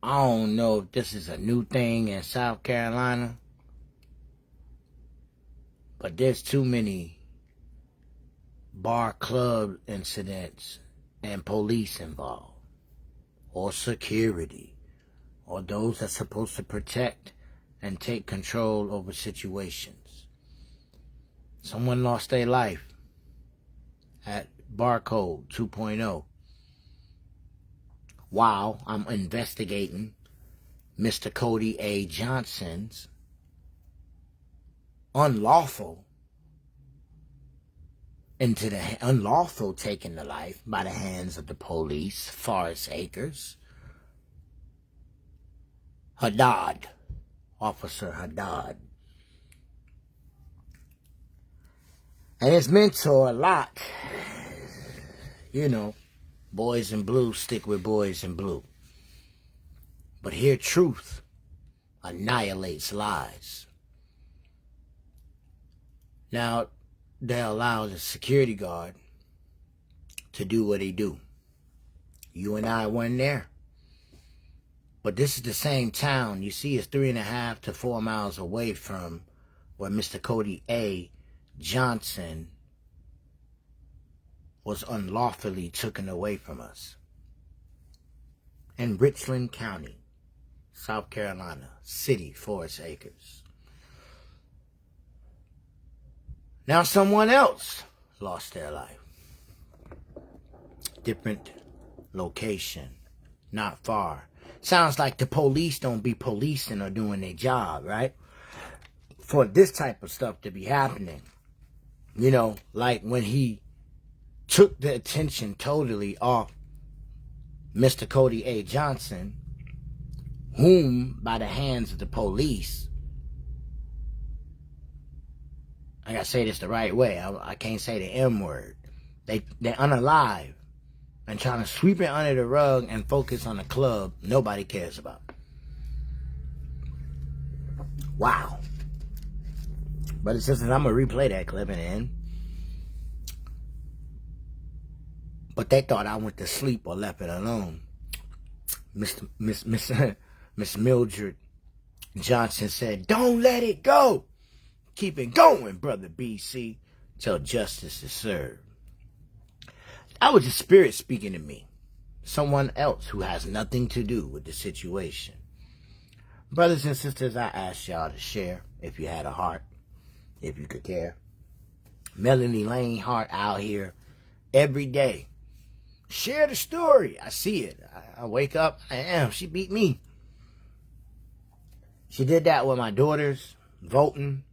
I don't know if this is a new thing in South Carolina, but there's too many bar club incidents and police involved, or security, or those that's supposed to protect and take control over situations. Someone lost their life at Barcode 2.0 while I'm investigating Mr. Cody A. Johnson's unlawful taking the life by the hands of the police, Forest Acres. Haddad, Officer Haddad. And his mentor a lot, you know, boys in blue stick with boys in blue. But here truth annihilates lies. Now, they allow the security guard to do what he do. You and I weren't there. But this is the same town. You see, it's 3.5 to 4 miles away from where Mr. Cody A. Johnson was unlawfully taken away from us. In Richland County, South Carolina, city, Forest Acres. Now someone else lost their life. Different location, not far. Sounds like the police don't be policing or doing their job, right? For this type of stuff to be happening. You know, like when he took the attention totally off Mr. Cody A. Johnson, whom by the hands of the police, I gotta say this the right way, I can't say the M word, they're unalive and trying to sweep it under the rug and focus on a club nobody cares about. Wow. But it's just that I'm going to replay that clip and end. But they thought I went to sleep or left it alone. Miss Mildred Johnson said, "Don't let it go. Keep it going, brother BC, till justice is served." That was the spirit speaking to me. Someone else who has nothing to do with the situation. Brothers and sisters, I ask y'all to share if you had a heart, if you could care. Melanie Lane Hart out here every day. Share the story. I see it. I wake up, she beat me. She did that with my daughters voting.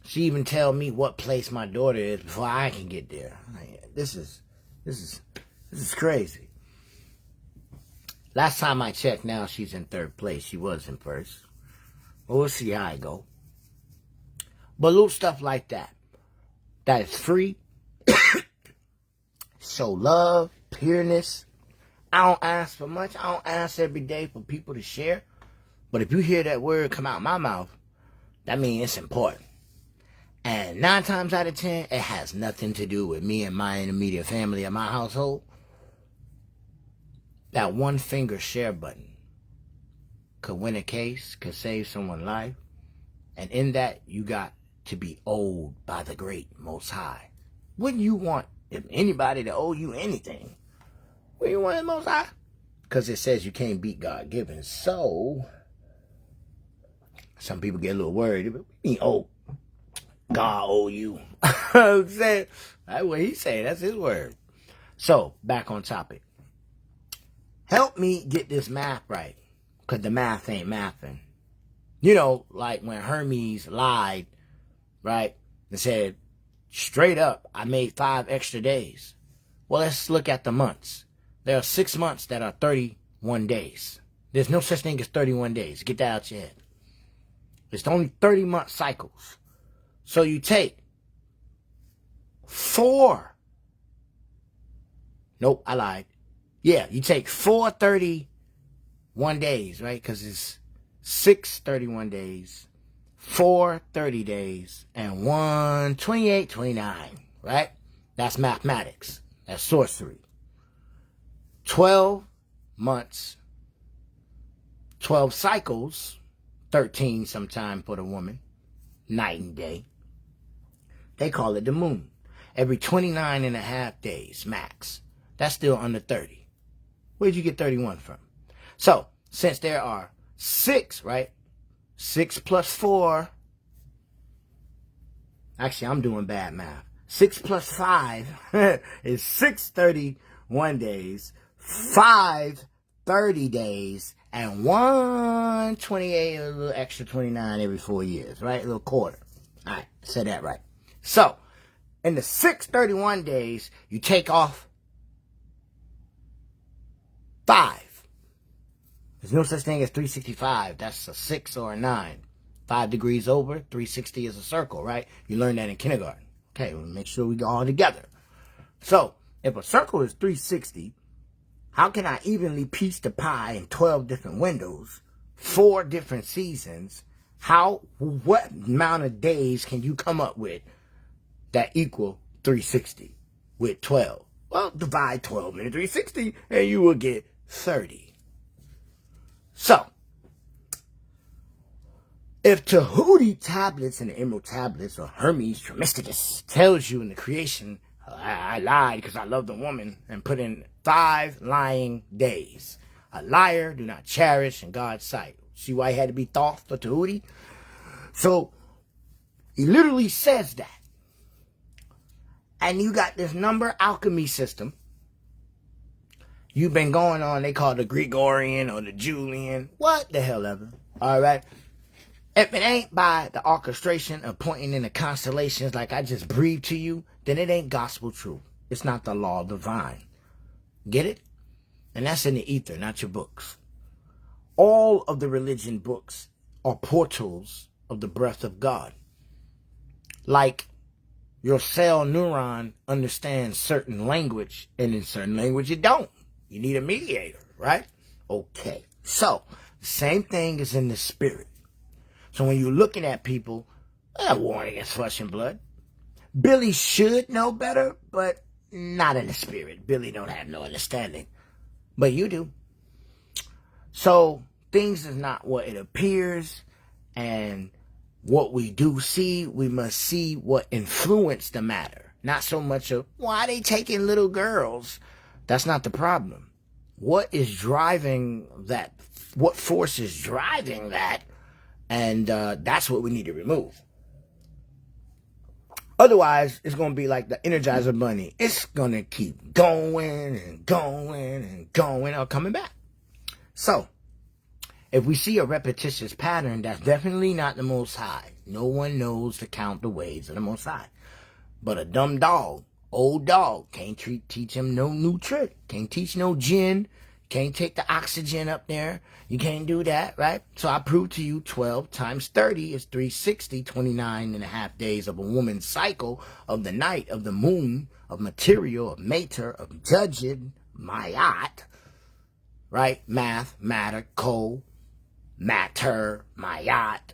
She even tell me what place my daughter is before I can get there. This is crazy. Last time I checked, now she's in 3rd place. She was in 1st. But we'll see how I go. But little stuff like that. That is free. Show love, pureness. I don't ask for much. I don't ask every day for people to share. But if you hear that word come out my mouth, that means it's important. And 9 times out of 10, it has nothing to do with me and my immediate family and my household. That one finger share button could win a case, could save someone's life. And in that, you got to be owed by the great Most High. Wouldn't you want if anybody to owe you anything? Wouldn't you want the Most High? Because it says you can't beat God given. So, some people get a little worried. God owe you. I'm saying, that's what he said. That's his word. So, back on topic. Help me get this math right. Because the math ain't mathing. You know, like when Hermes lied, right? And said, straight up, I made 5 extra days. Well, let's look at the months. There are 6 months that are 31 days. There's no such thing as 31 days. Get that out your head. It's only 30-month cycles. So you take 4. Nope, I lied. Yeah, you take 4 31 days, right? Because it's 6 31 days, 4 30 days, and 1 28, 29, right? That's mathematics. That's sorcery. 12 months, 12 cycles, 13 sometime for the woman, night and day. They call it the moon. Every 29 and a half days, max. That's still under 30. Where'd you get 31 from? So, since there are 6, right? 6 plus 4. Actually, I'm doing bad math. 6 plus 5 is 631 days, 5 30 days, and 128, a little extra 29 every 4 years, right? A little quarter. All right, said that right. So, in the 631 days, you take off 5. There's no such thing as 365. That's a 6 or a 9. 5 degrees over, 360 is a circle, right? You learned that in kindergarten. Okay, we'll make sure we go all together. So, if a circle is 360, how can I evenly piece the pie in 12 different windows, 4 different seasons? What amount of days can you come up with that equal 360 with 12? Well, divide 12 into 360 and you will get 30. So, if Tahuti tablets and the Emerald tablets or Hermes Trismegistus tells you in the creation, I lied because I love the woman and put in 5 lying days. A liar do not cherish in God's sight. See why he had to be Thoth for Tahuti? So, he literally says that. And you got this number alchemy system. You've been going on, they call it the Gregorian or the Julian, what the hell ever. All right. If it ain't by the orchestration of pointing in the constellations like I just breathed to you, then it ain't gospel truth. It's not the law divine. Get it? And that's in the ether, not your books. All of the religion books are portals of the breath of God. Like your cell neuron understands certain language, and in certain language it don't. You need a mediator, right? Okay. So, the same thing is in the spirit. So when you're looking at people, war against flesh and blood. Billy should know better, but not in the spirit. Billy don't have no understanding. But you do. So things is not what it appears. And what we do see, we must see what influenced the matter. Not so much of, why are they taking little girls? That's not the problem. What is driving that? What force is driving that? And that's what we need to remove. Otherwise, it's going to be like the Energizer Bunny. It's going to keep going and going and going or coming back. So, if we see a repetitious pattern, that's definitely not the Most High. No one knows to count the ways of the Most High. But a dumb dog, old dog, can't teach him no new trick. Can't teach no gin. Can't take the oxygen up there. You can't do that, right? So I proved to you 12 times 30 is 360, 29 and a half days of a woman's cycle of the night, of the moon, of material, of mater, of judging, mayat, right? Math, matter, co, matter, mayat,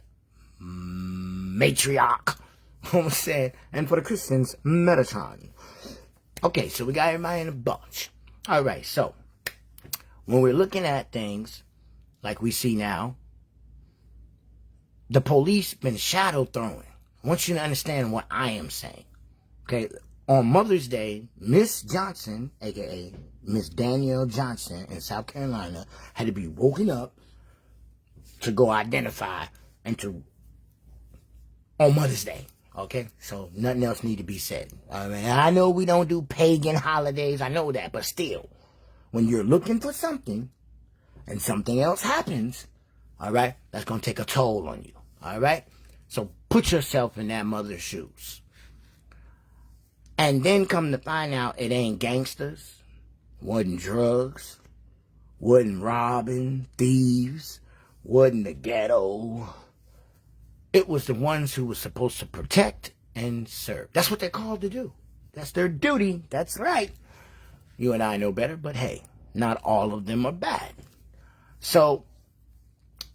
matriarch. You know what I'm saying? And for the Christians, Metatron. Okay, so we got everybody in a bunch. All right, so when we're looking at things like we see now, the police been shadow throwing. I want you to understand what I am saying. Okay, on Mother's Day, Miss Johnson, a.k.a. Miss Danielle Johnson in South Carolina, had to be woken up to go identify and to, on Mother's Day. Okay, so nothing else need to be said. I mean, I know we don't do pagan holidays, I know that, but still, when you're looking for something and something else happens, all right, that's going to take a toll on you, all right? So put yourself in that mother's shoes. And then come to find out it ain't gangsters, wasn't drugs, wasn't robbing, thieves, wasn't the ghetto. It was the ones who were supposed to protect and serve. That's what they're called to do. That's their duty. That's right. You and I know better, but hey, not all of them are bad. So,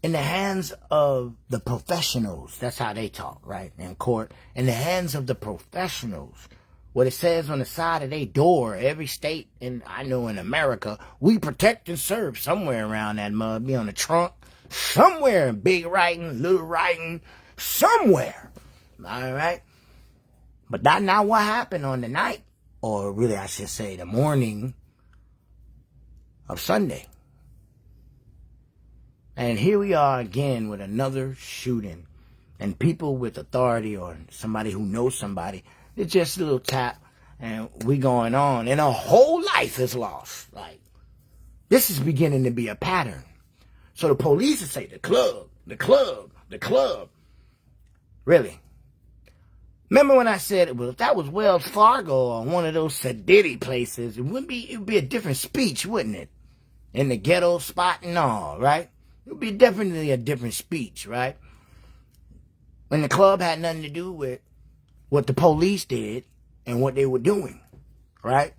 in the hands of the professionals, that's how they talk, right, in court. In the hands of the professionals, what it says on the side of their door, every state, and I know in America, we protect and serve somewhere around that mud. Be on the trunk, somewhere in big writing, little writing, somewhere. All right? But that's not what happened on the night, or really I should say the morning of Sunday. And here we are again with another shooting. And people with authority or somebody who knows somebody, it's just a little tap and we going on. And a whole life is lost. Like, this is beginning to be a pattern. So the police will say, the club, the club, the club. Really? Remember when I said, well, if that was Wells Fargo or one of those sedity places, it would be a different speech, wouldn't it? In the ghetto spot and all, right? It would be definitely a different speech, right? When the club had nothing to do with what the police did and what they were doing, right?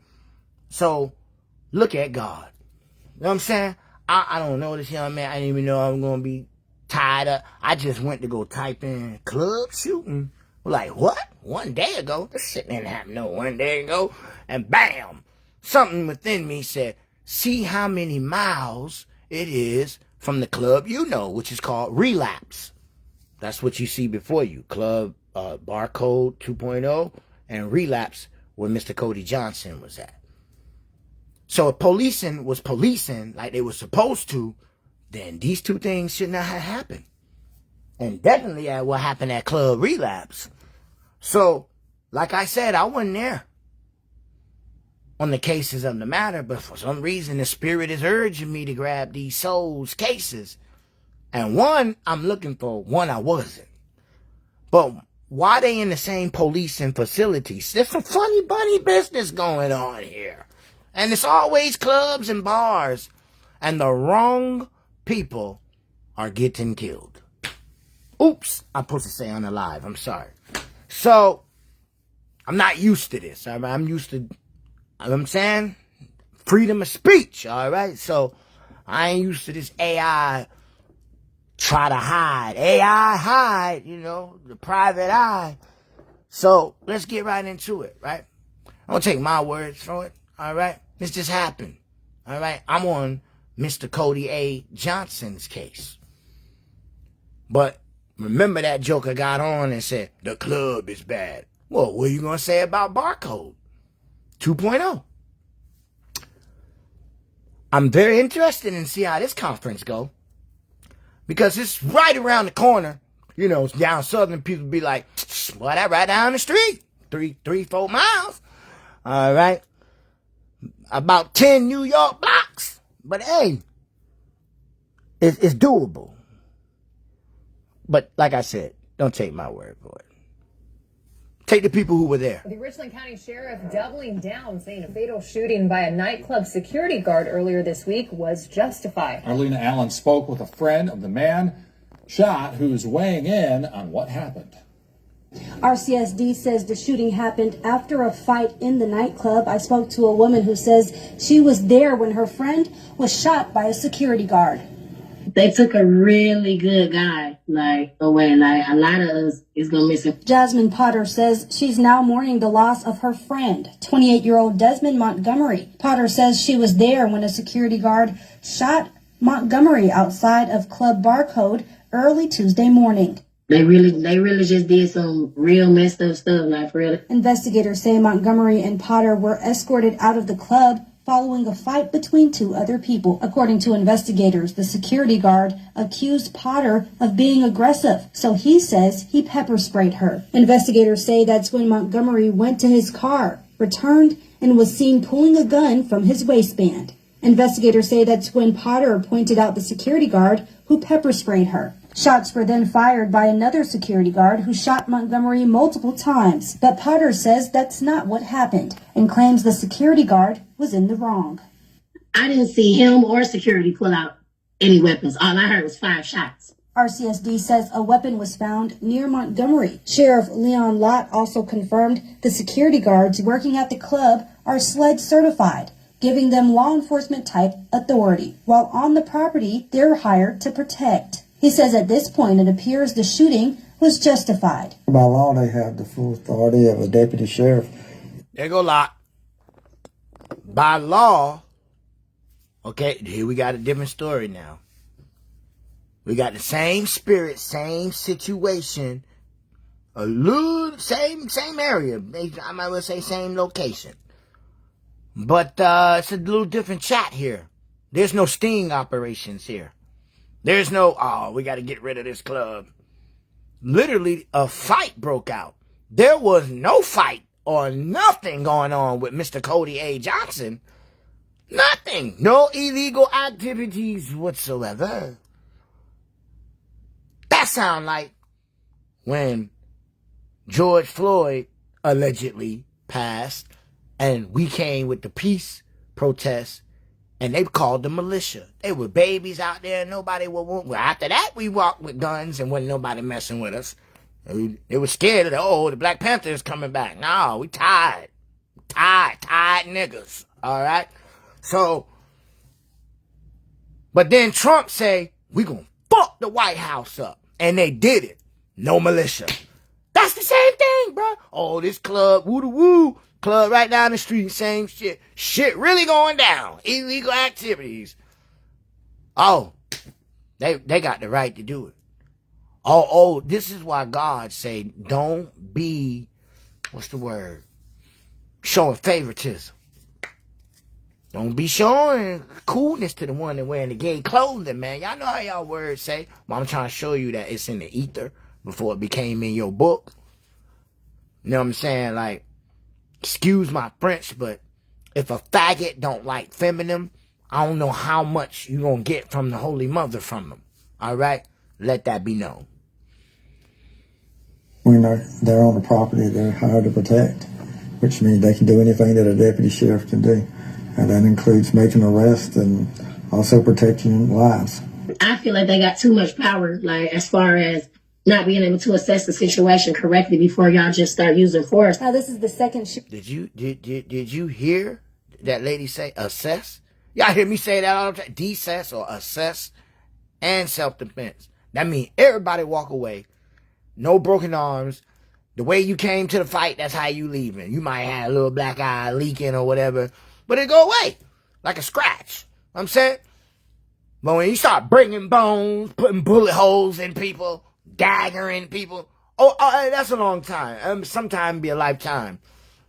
So, look at God. You know what I'm saying? I don't know this young man. I didn't even know I was going to be tied up. I just went to go type in club shooting. Like, what? 1 day ago? This shit didn't happen no 1 day ago. And bam! Something within me said, see how many miles it is from the club you know, which is called Relapse. That's what you see before you. Club Barcode 2.0 and Relapse, where Mr. Cody Johnson was at. So if policing was policing like they were supposed to, then these two things should not have happened. And definitely at what happened at Club Relapse. So, like I said, I wasn't there on the cases of the matter, but for some reason the spirit is urging me to grab these souls cases. And one I'm looking for, one I wasn't. But why they in the same policing facilities? There's some funny bunny business going on here. And it's always clubs and bars. And the wrong people are getting killed. Oops, I'm supposed to say on the live. I'm sorry. So, I'm not used to this. I'm used to, you know what I'm saying? Freedom of speech, all right? So, I ain't used to this AI try to hide. AI hide, you know, the private eye. So, let's get right into it, right? I don't take my words for it, all right? This just happened, all right? I'm on Mr. Cody A. Johnson's case. But remember that joker got on and said, the club is bad. Well, what are you going to say about Barcode 2.0? I'm very interested in see how this conference go. Because it's right around the corner. You know, down southern people be like, well, that right down the street. 4 miles. All right. About 10 New York blocks. But hey, it's doable. But like I said, don't take my word for it. Take the people who were there. The Richland County Sheriff doubling down, saying a fatal shooting by a nightclub security guard earlier this week was justified. Arlena Allen spoke with a friend of the man shot who's weighing in on what happened. RCSD says the shooting happened after a fight in the nightclub. I spoke to a woman who says she was there when her friend was shot by a security guard. They took a really good guy, away. A lot of us is going to miss him. Jasmine Potter says she's now mourning the loss of her friend, 28-year-old Desmond Montgomery. Potter says she was there when a security guard shot Montgomery outside of Club Barcode early Tuesday morning. They really just did some real messed up stuff, really. Investigators say Montgomery and Potter were escorted out of the club following a fight between two other people. According to investigators, the security guard accused Potter of being aggressive, so he says he pepper sprayed her. Investigators say that's when Montgomery went to his car, returned, and was seen pulling a gun from his waistband. Investigators say that's when Potter pointed out the security guard who pepper sprayed her. Shots were then fired by another security guard who shot Montgomery multiple times. But Potter says that's not what happened and claims the security guard was in the wrong. I didn't see him or security pull out any weapons. All I heard was 5 shots. RCSD says a weapon was found near Montgomery. Sheriff Leon Lott also confirmed the security guards working at the club are SLED certified, giving them law enforcement type authority. While on the property, they're hired to protect. He says at this point it appears the shooting was justified. By law, they have the full authority of a deputy sheriff. There go Lot. By law, okay, here we got a different story now. We got the same spirit, same situation, a little same area. I might well say same location. But it's a little different chat here. There's no sting operations here. There's no, oh, we got to get rid of this club. Literally, a fight broke out. There was no fight or nothing going on with Mr. Cody A. Johnson. Nothing. No illegal activities whatsoever. That sound like when George Floyd allegedly passed and we came with the peace protests and they called the militia. They were babies out there. Nobody would want. Well, after that, we walked with guns and wasn't nobody messing with us. They were scared of the Black Panthers coming back. No, we tired niggas. All right. So, but then Trump say, we gonna fuck the White House up. And they did it. No militia. That's the same thing, bro. Oh, this club, woo-da-woo, club right down the street, same shit. Shit really going down. Illegal activities. Oh, they got the right to do it. Oh, this is why God say, don't be, what's the word? Showing favoritism. Don't be showing coolness to the one that wearing the gay clothing, man. Y'all know how y'all words say. But I'm trying to show you that it's in the ether before it became in your book. You know what I'm saying? Like, excuse my French, but if a faggot don't like feminine, I don't know how much you gonna get from the Holy Mother from them. All right? Let that be known. When they're on the property they're hired to protect, which means they can do anything that a deputy sheriff can do. And that includes making arrests and also protecting lives. I feel like they got too much power, like as far as not being able to assess the situation correctly before y'all just start using force. Now this is the second Did you hear that lady say assess? Y'all hear me say that all the time? Decess or assess and self-defense. That means everybody walk away. No broken arms. The way you came to the fight, that's how you leaving. You might have a little black eye leaking or whatever, but it go away like a scratch. I'm saying? But when you start breaking bones, putting bullet holes in people, daggering people, that's a long time. Sometimes be a lifetime.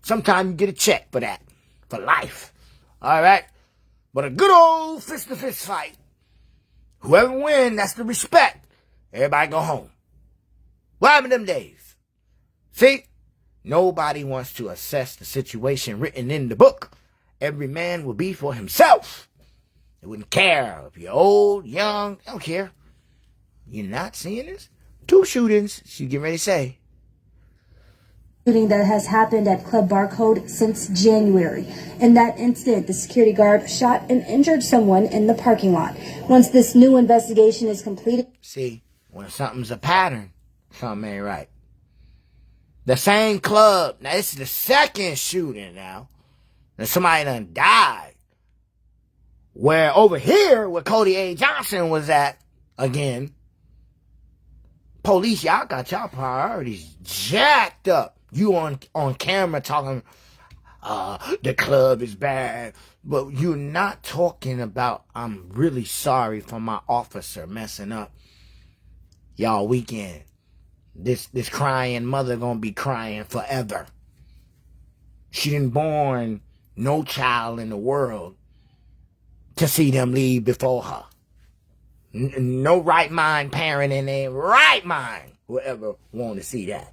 Sometimes you get a check for that. For life. All right? But a good old fist-to-fist fight, whoever wins, that's the respect. Everybody go home. What happened to them days? See? Nobody wants to assess the situation written in the book. Every man will be for himself. They wouldn't care if you're old, young. They don't care. You're not seeing this? 2 shootings, she getting ready to say. shooting that has happened at Club Barcode since January. In that incident, the security guard shot and injured someone in the parking lot. Once this new investigation is completed. See, when something's a pattern, something ain't right. The same club, now this is the second shooting now, and somebody done died. Where over here, where Cody A. Johnson was at, again, police, y'all got y'all priorities jacked up. You on camera talking, the club is bad, but you're not talking about, I'm really sorry for my officer messing up y'all weekend. This crying mother gonna be crying forever. She didn't born no child in the world to see them leave before her. No right mind parent in their right mind will ever want to see that.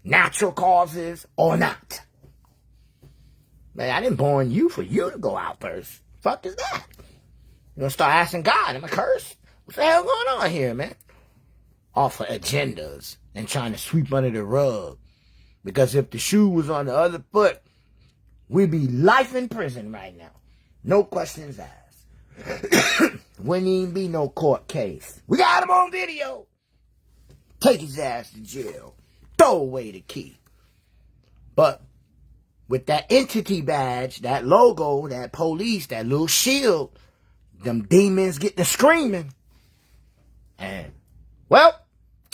Natural causes or not. Man, I didn't born you for you to go out first. Fuck is that? You gonna start asking God, am I cursed? What the hell going on here, man? Off of agendas and trying to sweep under the rug. Because if the shoe was on the other foot, we'd be life in prison right now. No questions asked. Wouldn't even be no court case. We got him on video. Take his ass to jail. Throw away the key. But with that entity badge, that logo, that police, that little shield, them demons get to screaming. And, well,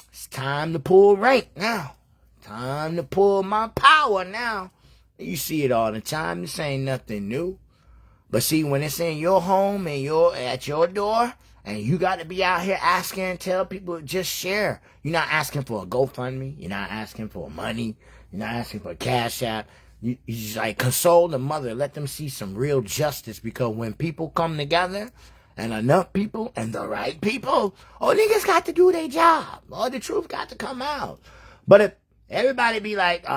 it's time to pull rank now. Time to pull my power now. You see it all the time. This ain't nothing new. But see, when it's in your home and at your door And you got to be out here asking and tell people, just share. You're not asking for a GoFundMe. You're not asking for money. You're not asking for a Cash App. You just like console the mother. Let them see some real justice, because when people come together, and enough people and the right people, niggas got to do their job. The truth got to come out. But if everybody be like,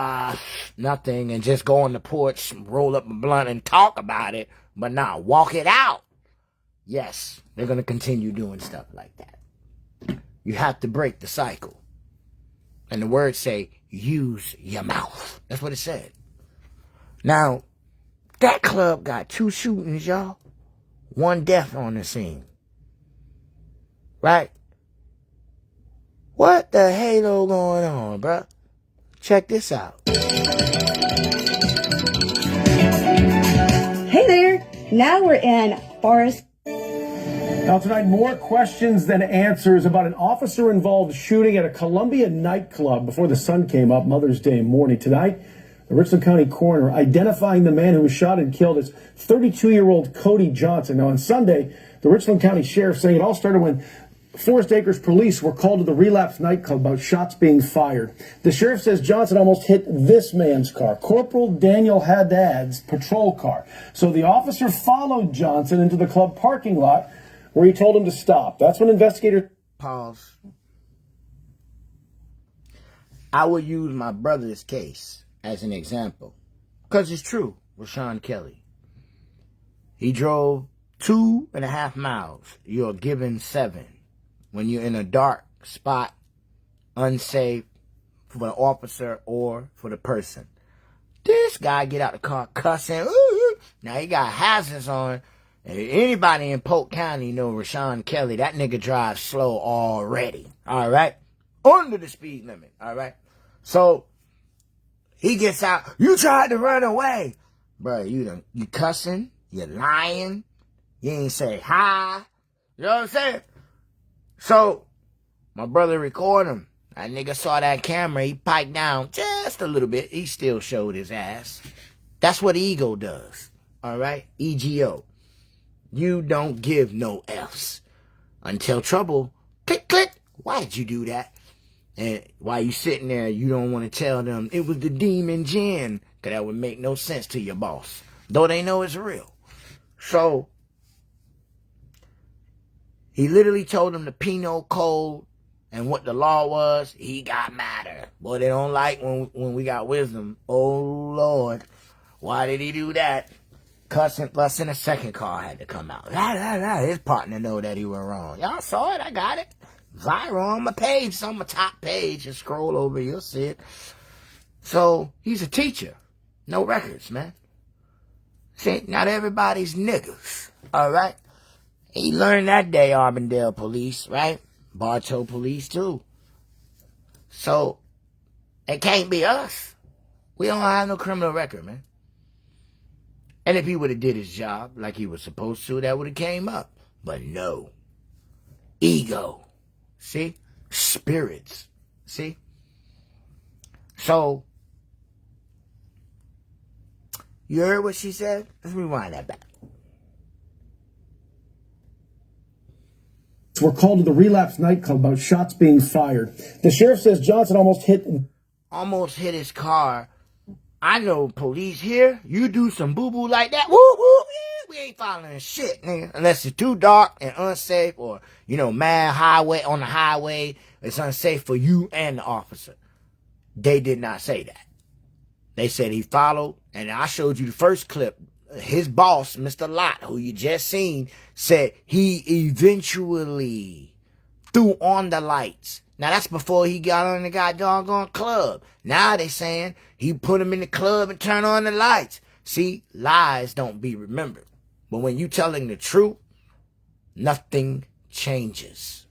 nothing, and just go on the porch, roll up a blunt and talk about it, but not walk it out, yes, they're going to continue doing stuff like that. You have to break the cycle. And the words say, use your mouth. That's what it said. Now, that club got 2 shootings, y'all. 1 death on the scene. Right? What the halo going on, bruh? Check this out. Hey there. Now we're in Forest. Now tonight, more questions than answers about an officer-involved shooting at a Columbia nightclub before the sun came up Mother's Day morning. Tonight, the Richland County coroner identifying the man who was shot and killed as 32-year-old Cody Johnson. Now on Sunday, the Richland County Sheriff saying it all started when Forest Acres police were called to the Relapse nightclub about shots being fired. The sheriff says Johnson almost hit this man's car, Corporal Daniel Haddad's patrol car. So the officer followed Johnson into the club parking lot where he told him to stop. That's when investigators... Pause. I will use my brother's case as an example, because it's true. Rashawn Kelly, he drove 2.5 miles. You're given 7 when you're in a dark spot, unsafe for the officer or for the person. This guy get out the car cussing. Ooh. Now he got hazards on. And anybody in Polk County know Rashawn Kelly, that nigga drives slow already. All right? Under the speed limit. All right? So he gets out. You tried to run away. Bro, you cussing. You lying. You ain't say hi. You know what I'm saying? So, my brother recorded him. That nigga saw that camera. He piped down just a little bit. He still showed his ass. That's what ego does. All right? EGO. You don't give no F's. Until trouble. Click, click. Why did you do that? And while you sitting there, you don't want to tell them it was the demon gin, because that would make no sense to your boss, though they know it's real. So he literally told them the penal code and what the law was. He got madder. Boy, they don't like when we got wisdom. Oh, Lord. Why did he do that? Cussing, fussing, a second car had to come out. His partner know that he went wrong. Y'all saw it. I got it. Viral on my page. It's on my top page. Just scroll over. You'll see it. So, he's a teacher. No records, man. See, not everybody's niggas. All right? He learned that day, Auburndale police, right? Bartow police, too. So, it can't be us. We don't have no criminal record, man. And if he would have did his job like he was supposed to, that would have came up. But no. Ego. See? Spirits. See? So, you heard what she said? Let's rewind that back. Were called to the Relapse nightclub about shots being fired. The sheriff says Johnson almost hit his car. I know police here. You do some boo-boo like that, woo, woo, we ain't following shit, nigga. Unless it's too dark and unsafe, or, mad highway on the highway. It's unsafe for you and the officer. They did not say that. They said he followed, and I showed you the first clip. His boss, Mr. Lott, who you just seen, said he eventually threw on the lights. Now, that's before he got on the doggone club. Now they saying he put him in the club and turned on the lights. See, lies don't be remembered. But when you telling the truth, nothing changes.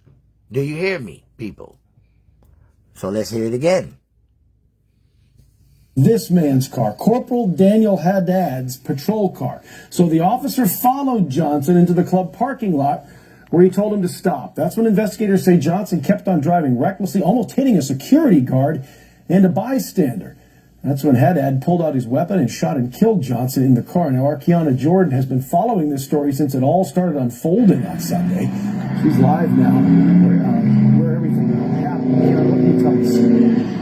Do you hear me, people? So let's hear it again. This man's car, Corporal Daniel Haddad's patrol car. So the officer followed Johnson into the club parking lot where he told him to stop. That's when investigators say Johnson kept on driving recklessly, almost hitting a security guard and a bystander. That's when Haddad pulled out his weapon and shot and killed Johnson in the car. Now, our Kiana Jordan has been following this story since it all started unfolding on Sunday. She's live now, where everything happened. Kiana, what can you tell us?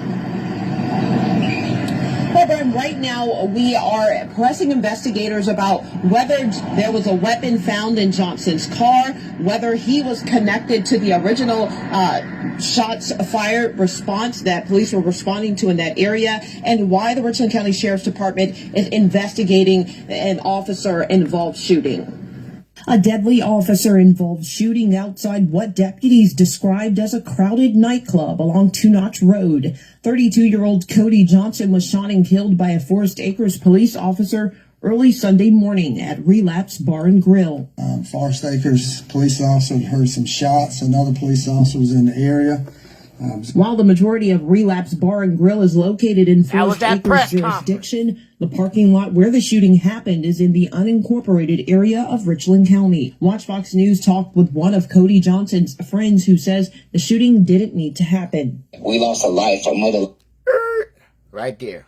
Well, Brian, right now we are pressing investigators about whether there was a weapon found in Johnson's car, whether he was connected to the original shots fired response that police were responding to in that area, and why the Richland County Sheriff's Department is investigating an officer-involved shooting. A deadly officer-involved shooting outside what deputies described as a crowded nightclub along Two Notch Road. 32-year-old Cody Johnson was shot and killed by a Forest Acres police officer early Sunday morning at Relapse Bar and Grill. Forest Acres police officer heard some shots. Another police officer was in the area. While the majority of Relapse Bar and Grill is located in Forest Acres jurisdiction, the parking lot where the shooting happened is in the unincorporated area of Richland County. Watch Fox News talked with one of Cody Johnson's friends who says the shooting didn't need to happen. We lost a life, a mother. Right there.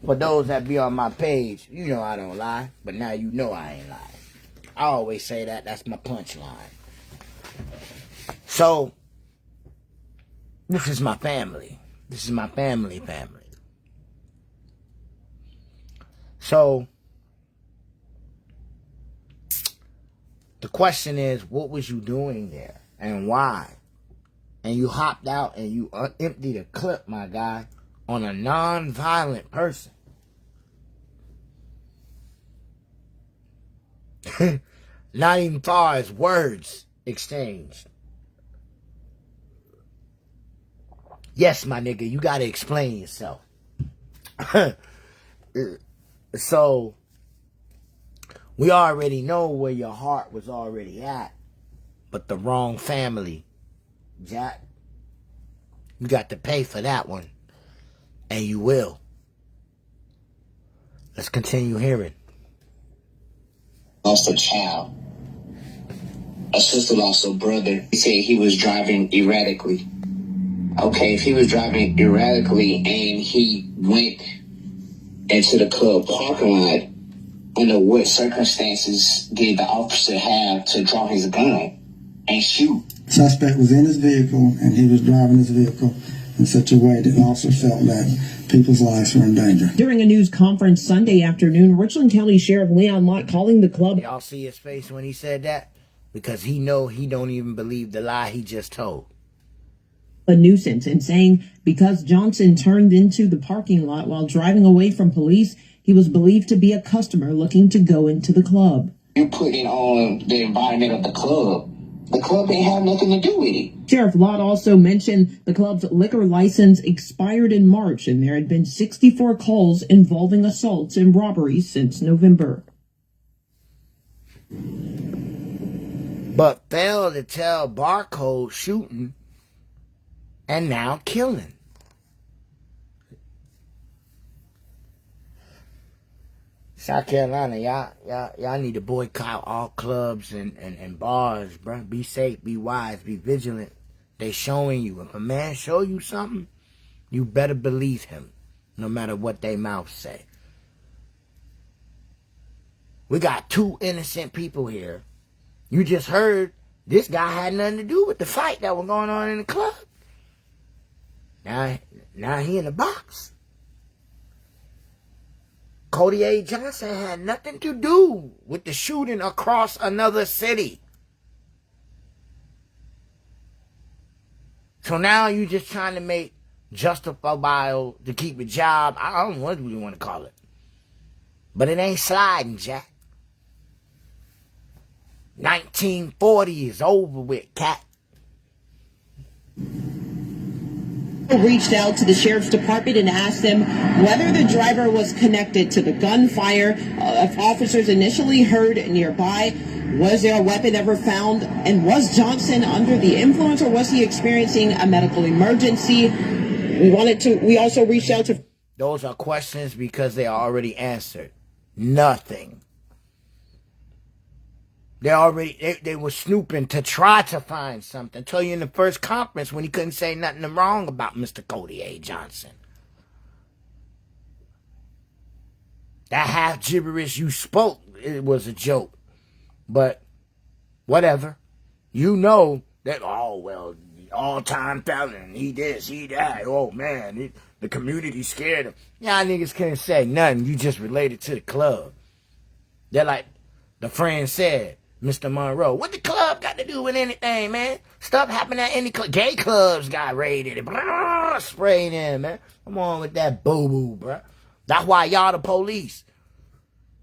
For those that be on my page, you know I don't lie, but now you know I ain't lying. I always say that. That's my punchline. So, this is my family. This is my family. So, the question is, what was you doing there? And why? And you hopped out and you emptied a clip, my guy, on a non-violent person. Not even far as words exchanged. Yes, my nigga, you gotta explain yourself. So, we already know where your heart was already at, but the wrong family, Jack. You got to pay for that one, and you will. Let's continue hearing. Lost a child. A sister lost a brother. He said he was driving erratically. Okay, if he was driving erratically and he went into the club parking lot, under what circumstances did the officer have to draw his gun and shoot? Suspect was in his vehicle and he was driving his vehicle in such a way that the officer felt that people's lives were in danger. During a news conference Sunday afternoon, Richland County Sheriff Leon Lott calling the club. Y'all see his face when he said that? Because he know he don't even believe the lie he just told. A nuisance, and saying because Johnson turned into the parking lot while driving away from police, he was believed to be a customer looking to go into the club. You putting on the environment of the club. The club didn't have nothing to do with it. Sheriff Lott also mentioned the club's liquor license expired in March, and there had been 64 calls involving assaults and robberies since November. But failed to tell barcode shooting and now killing. South Carolina, y'all need to boycott all clubs and bars, bro. Be safe, be wise, be vigilant. They showing you. If a man show you something, you better believe him, no matter what they mouth say. We got two innocent people here. You just heard this guy had nothing to do with the fight that was going on in the club. Now he in the box. Cody A. Johnson had nothing to do with the shooting across another city. So now you just trying to make justifiable to keep a job. I don't know what you want to call it. But it ain't sliding, Jack. 1940 is over with, cat. Reached out to the sheriff's department and asked them whether the driver was connected to the gunfire. If officers initially heard nearby, was there a weapon ever found? And was Johnson under the influence, or was he experiencing a medical emergency? We also reached out to. Those are questions because they are already answered. Nothing. They were snooping to try to find something. I told you in the first conference when he couldn't say nothing wrong about Mr. Cody A. Johnson. That half gibberish you spoke, it was a joke. But whatever. You know that, oh, well, all-time felon, he this, he that. Oh, man, the community scared him. Y'all niggas couldn't say nothing. You just related to the club. They're like the friend said, Mr. Monroe, what the club got to do with anything, man? Stuff happened at any club. Gay clubs got raided. Sprayed in, man. Come on with that boo-boo, bro. That's why y'all the police.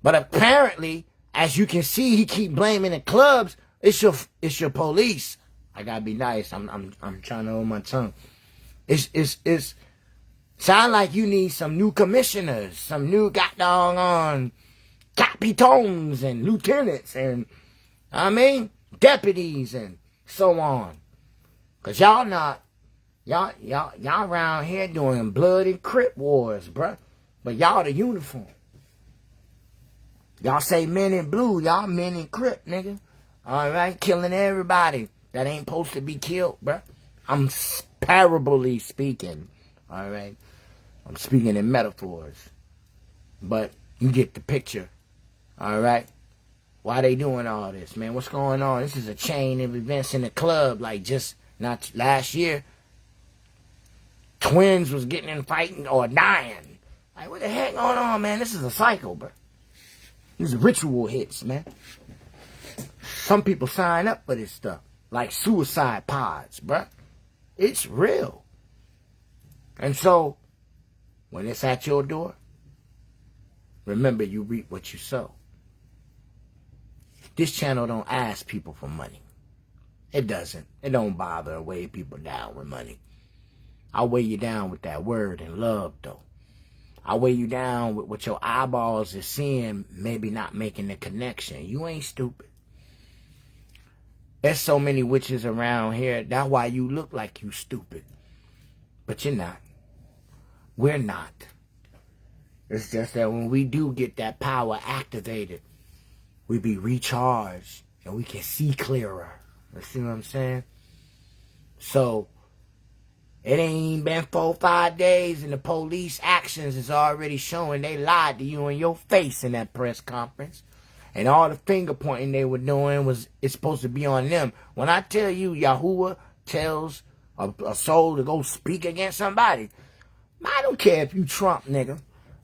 But apparently, as you can see, he keep blaming the clubs. It's your police. I gotta be nice. I'm trying to hold my tongue. It's sound like you need some new commissioners, some new goddamn capitons and lieutenants and deputies and so on. Cause y'all around here doing blood and crip wars, bruh. But y'all the uniform. Y'all say men in blue, y'all men in crip, nigga. Alright, killing everybody that ain't supposed to be killed, bruh. I'm parably speaking, alright? I'm speaking in metaphors. But you get the picture, alright? Why they doing all this, man? What's going on? This is a chain of events in the club, like just not last year. Twins was getting in fighting or dying. Like, what the heck going on, man? This is a cycle, bruh. These are ritual hits, man. Some people sign up for this stuff. Like suicide pods, bruh. It's real. And so, when it's at your door, remember you reap what you sow. This channel don't ask people for money. It doesn't. It don't bother to weigh people down with money. I'll weigh you down with that word and love, though. I'll weigh you down with what your eyeballs are seeing, maybe not making the connection. You ain't stupid. There's so many witches around here. That's why you look like you stupid. But you're not. We're not. It's just that when we do get that power activated, we be recharged and we can see clearer. You see what I'm saying? So, it ain't been 4 or 5 days and the police actions is already showing they lied to you in your face in that press conference. And all the finger pointing they were doing it's supposed to be on them. When I tell you Yahuwah tells a soul to go speak against somebody, I don't care if you Trump, nigga.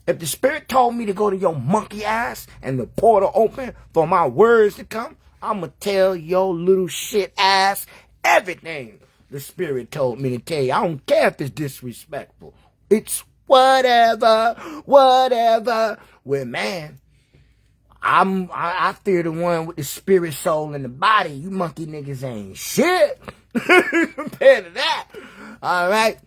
If the Spirit told me to go to your monkey ass and the portal open for my words to come, I'ma tell your little shit ass everything the Spirit told me to tell you. I don't care if it's disrespectful. It's whatever. Well, man, I fear the one with the spirit, soul, and the body. You monkey niggas ain't shit compared to that. All right?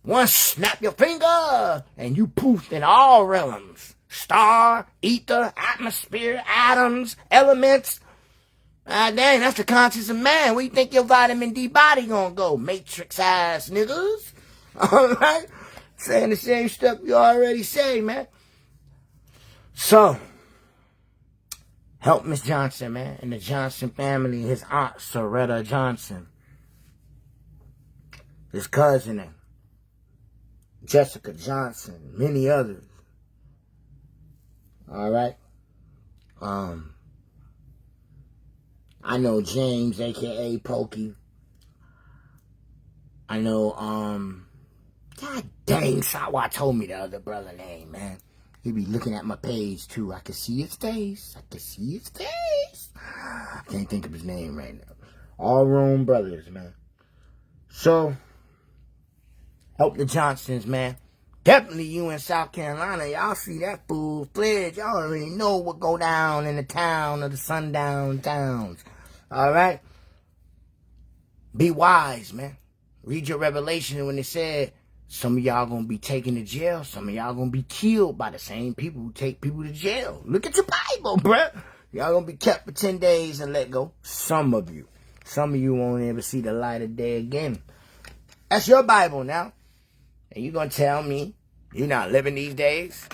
One snap your finger, and you poof in all realms. Star, ether, atmosphere, atoms, elements. Dang, that's the conscience of man. Where you think your vitamin D body gonna go? Matrix ass niggas. All right? Saying the same stuff you already say, man. So, help Miss Johnson, man, and the Johnson family, his aunt, Soretta Johnson, his cousin, Jessica Johnson, many others. All right? I know James, a.k.a. Pokey. I know, God dang, Sawa told me the other brother name, man. He be looking at my page, too. I can see his face. I can't think of his name right now. All Rome brothers, man. So, help the Johnsons, man. Definitely you in South Carolina. Y'all see that full-fledged. Y'all already know what go down in the town of the sundown towns. All right? Be wise, man. Read your revelation when it said, some of y'all gonna be taken to jail. Some of y'all gonna be killed by the same people who take people to jail. Look at your Bible, bruh. Y'all gonna be kept for 10 days and let go. Some of you. Some of you won't ever see the light of day again. That's your Bible now. And you gonna tell me you're not living these days?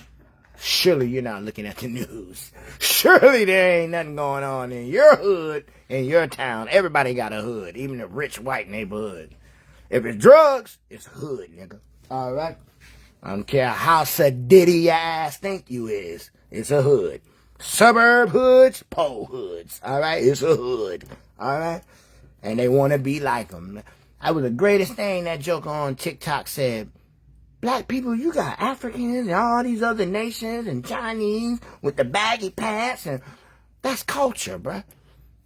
Surely you're not looking at the news. Surely there ain't nothing going on in your hood, in your town. Everybody got a hood, even the rich white neighborhood. If it's drugs, it's hood, nigga. All right? I don't care how sadiddy your ass think you is. It's a hood. Suburb hoods, pole hoods. All right? It's a hood. All right? And they want to be like them. That was the greatest thing that joker on TikTok said. Black people, you got Africans and all these other nations and Chinese with the baggy pants. And that's culture, bruh.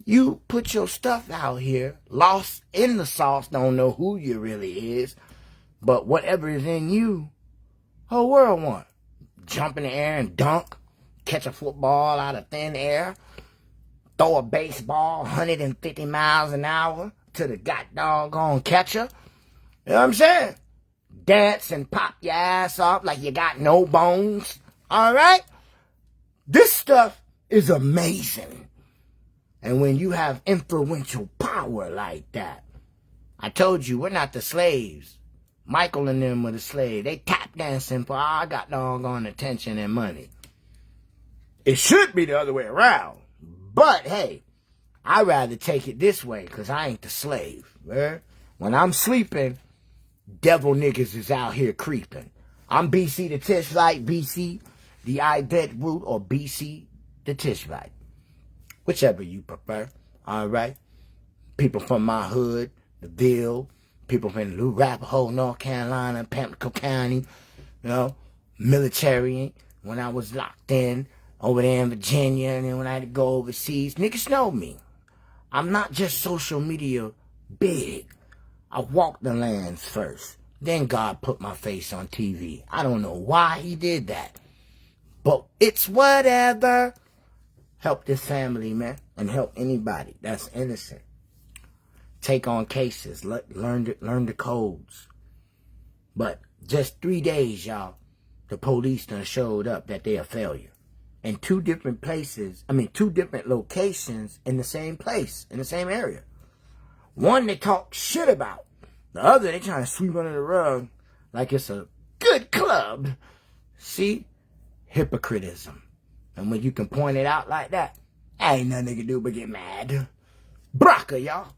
You put your stuff out here, lost in the sauce, don't know who you really is. But whatever is in you, whole world want. Jump in the air and dunk. Catch a football out of thin air. Throw a baseball 150 miles an hour to the doggone catcher. You know what I'm saying? Dance and pop your ass off like you got no bones. All right? This stuff is amazing. And when you have influential power like that, I told you, we're not the slaves. Michael and them were the slaves. They tap dancing for I got doggone attention and money. It should be the other way around. But, hey, I'd rather take it this way because I ain't the slave. Right? When I'm sleeping, devil niggas is out here creeping. I'm BC the Tishite, BC the Idet root, or BC the Tishite. Whichever you prefer. All right? People from my hood, the Ville, people from New Arapahoe, North Carolina, Pamlico County, you know, military, when I was locked in, over there in Virginia, and then when I had to go overseas, niggas know me. I'm not just social media big. I walked the lands first. Then God put my face on TV. I don't know why he did that. But it's whatever. Help this family, man. And help anybody that's innocent. Take on cases. Learn the codes. But just 3 days, y'all, the police done showed up that they a failure. In 2 different places, 2 different locations in the same place, in the same area. One they talk shit about. The other they trying to sweep under the rug like it's a good club. See? Hypocritism. And when you can point it out like that, ain't nothing they can do but get mad. Brocka, y'all.